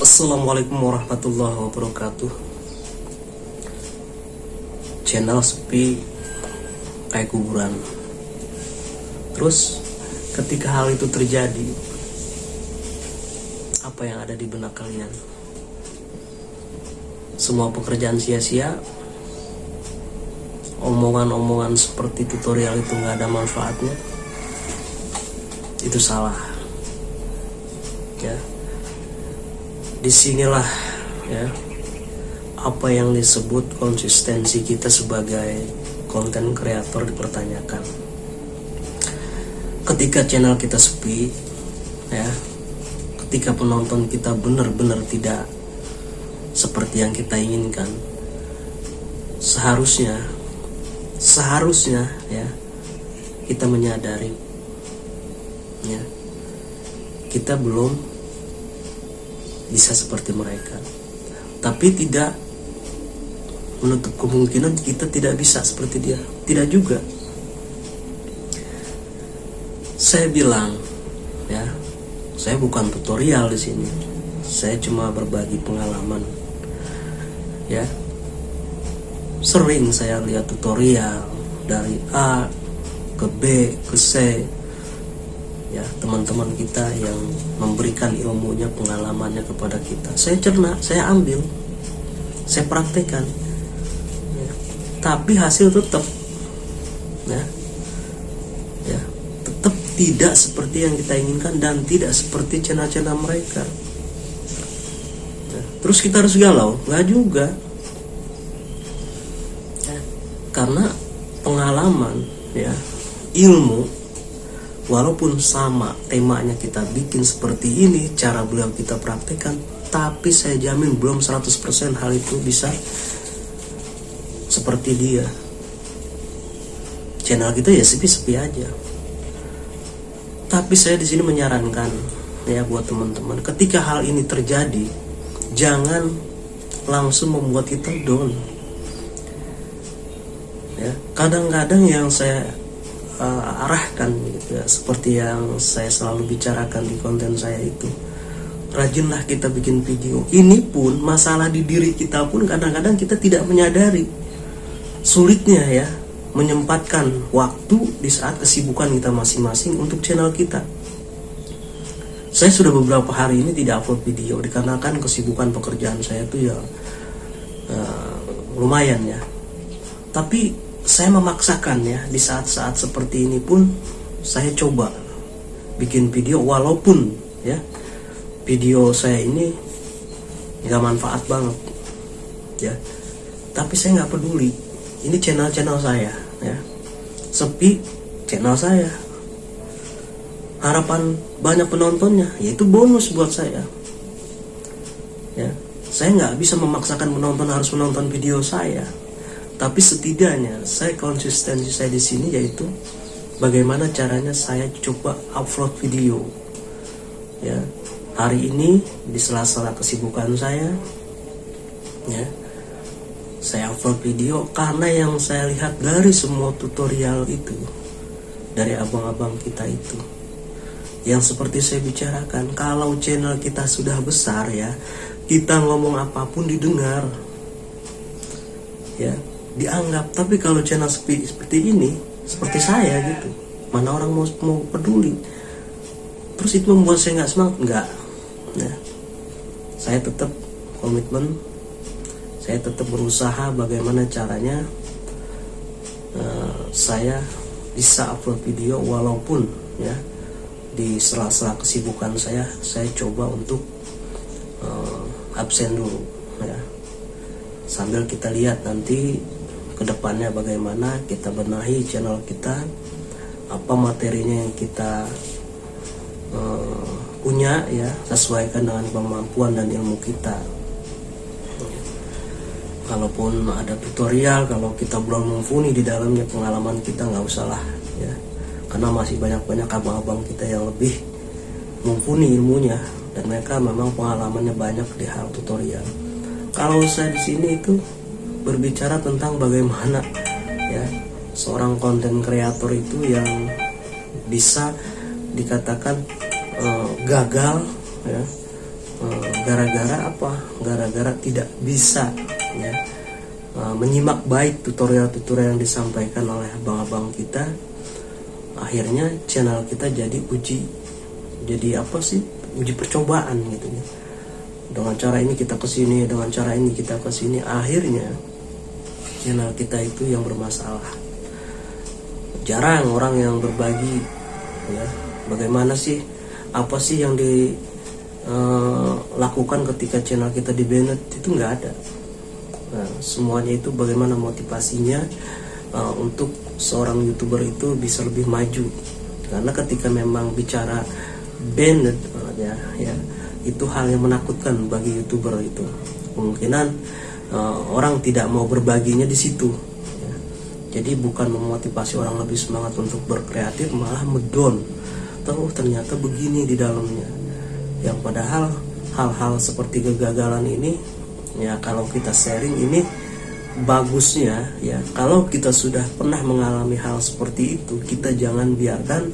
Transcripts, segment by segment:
Assalamualaikum warahmatullahi wabarakatuh. Channel sepi kayak kuburan. Terus ketika hal itu terjadi, apa yang ada di benak kalian? Semua pekerjaan sia-sia? Omongan-omongan seperti tutorial itu gak ada manfaatnya? Itu salah. Ya, disinilah ya apa yang disebut konsistensi kita sebagai konten kreator dipertanyakan. Ketika channel kita sepi, ya, ketika penonton kita benar-benar tidak seperti yang kita inginkan, seharusnya ya kita menyadari, ya, kita belum bisa seperti mereka, tapi tidak menutup kemungkinan kita tidak bisa seperti dia. Tidak juga. Saya bilang, ya, saya bukan tutorial di sini. Saya cuma berbagi pengalaman. Ya, sering saya lihat tutorial dari A ke B ke C. Ya, teman-teman kita yang memberikan ilmunya, pengalamannya kepada kita, saya cerna, saya ambil, saya praktekkan, ya. Tapi hasil tetap, ya, tetap tidak seperti yang kita inginkan dan tidak seperti channel-channel mereka. Ya, terus kita harus galau? Nggak juga, ya, karena pengalaman, ya, ilmu, walaupun sama temanya kita bikin seperti ini, cara beliau kita praktekkan, tapi saya jamin belum 100% hal itu bisa seperti dia. Channel kita ya sepi-sepi aja. Tapi saya di sini menyarankan, ya, buat teman-teman, ketika hal ini terjadi, jangan langsung membuat kita down. Ya, kadang-kadang yang saya arahkan gitu ya, seperti yang saya selalu bicarakan di konten saya itu, rajinlah kita bikin video. Ini pun masalah di diri kita pun kadang-kadang kita tidak menyadari sulitnya, ya, menyempatkan waktu di saat kesibukan kita masing-masing untuk channel kita. Saya sudah beberapa hari ini tidak upload video dikarenakan kesibukan pekerjaan saya itu ya lumayan, ya. Tapi saya memaksakan, ya, di saat-saat seperti ini pun saya coba bikin video, walaupun, ya, video saya ini gak manfaat banget, ya, tapi saya gak peduli. Ini channel saya, ya, sepi channel saya, harapan banyak penontonnya, yaitu bonus buat saya, ya. Saya gak bisa memaksakan penonton harus menonton video saya. Tapi setidaknya saya konsistensi saya di sini, yaitu bagaimana caranya saya coba upload video, ya. Hari ini di sela-sela kesibukan saya, ya, saya upload video karena yang saya lihat dari semua tutorial itu, dari abang-abang kita itu, yang seperti saya bicarakan, kalau channel kita sudah besar, ya, kita ngomong apapun didengar, ya, dianggap. Tapi kalau channel seperti ini, seperti saya gitu, mana orang mau peduli. Terus itu membuat saya nggak semangat? Nggak. Nah, saya tetap komitmen, saya tetap berusaha bagaimana caranya saya bisa upload video, walaupun, ya, di sela-sela kesibukan saya coba untuk absen dulu, ya, sambil kita lihat nanti kedepannya bagaimana kita benahi channel kita, apa materinya yang kita punya, ya, sesuaikan dengan kemampuan dan ilmu kita. Kalaupun ada tutorial, kalau kita belum mumpuni di dalamnya, pengalaman kita nggak usah lah, ya, karena masih banyak abang-abang kita yang lebih mumpuni ilmunya dan mereka memang pengalamannya banyak di hal tutorial. Kalau saya di sini itu berbicara tentang bagaimana, ya, seorang konten kreator itu yang bisa dikatakan gagal, ya, gara-gara apa? Gara-gara tidak bisa ya menyimak baik tutorial-tutorial yang disampaikan oleh abang-abang kita. Akhirnya channel kita jadi uji percobaan gitu ya. Dengan cara ini kita kesini, dengan cara ini kita kesini, akhirnya channel kita itu yang bermasalah. Jarang orang yang berbagi ya, bagaimana sih, apa sih yang dilakukan ketika channel kita di-banned, itu nggak ada. Nah, semuanya itu bagaimana motivasinya untuk seorang YouTuber itu bisa lebih maju. Karena ketika memang bicara banned ya, itu hal yang menakutkan bagi YouTuber itu. Kemungkinan orang tidak mau berbaginya di situ. Ya. Jadi bukan memotivasi orang lebih semangat untuk berkreatif, malah medon. Ternyata begini di dalamnya. Yang padahal hal-hal seperti kegagalan ini, ya kalau kita sharing ini bagusnya ya, kalau kita sudah pernah mengalami hal seperti itu, kita jangan biarkan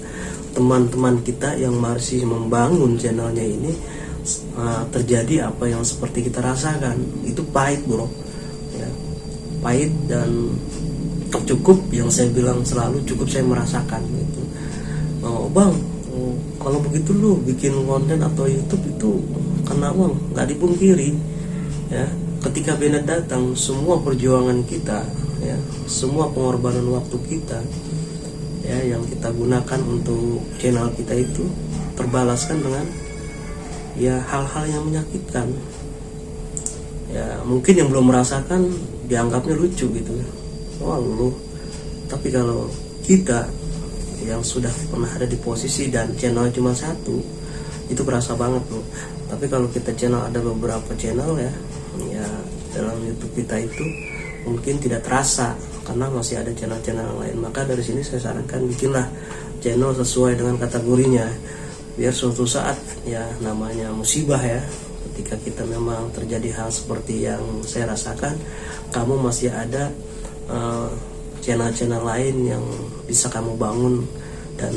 teman-teman kita yang masih membangun channelnya ini terjadi apa yang seperti kita rasakan. Itu pahit bro ya, pahit dan cukup yang saya bilang selalu, cukup saya merasakan gitu. Bang, kalau begitu lu bikin konten atau YouTube itu kena uang, nggak dipungkiri ya. Ketika banned datang, semua perjuangan kita ya, semua pengorbanan waktu kita ya, yang kita gunakan untuk channel kita itu terbalaskan dengan ya hal-hal yang menyakitkan. Ya mungkin yang belum merasakan dianggapnya lucu gitu. Wah lu. Tapi kalau kita yang sudah pernah ada di posisi dan channel cuma satu, itu berasa banget loh. Tapi kalau kita channel ada beberapa channel ya dalam YouTube kita itu mungkin tidak terasa karena masih ada channel-channel lain. Maka dari sini saya sarankan bikinlah channel sesuai dengan kategorinya, biar suatu saat ya, namanya musibah ya, ketika kita memang terjadi hal seperti yang saya rasakan, kamu masih ada channel-channel lain yang bisa kamu bangun, dan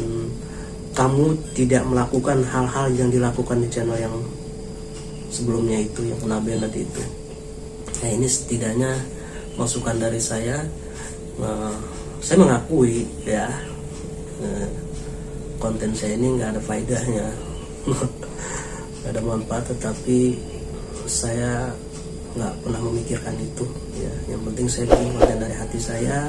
kamu tidak melakukan hal-hal yang dilakukan di channel yang sebelumnya itu, yang kena banned itu. Nah ini setidaknya masukan dari saya. Saya mengakui ya, konten saya ini nggak ada faedahnya, nggak ada manfaat, tetapi saya nggak pernah memikirkan itu ya. Yang penting saya bikin konten dari hati saya,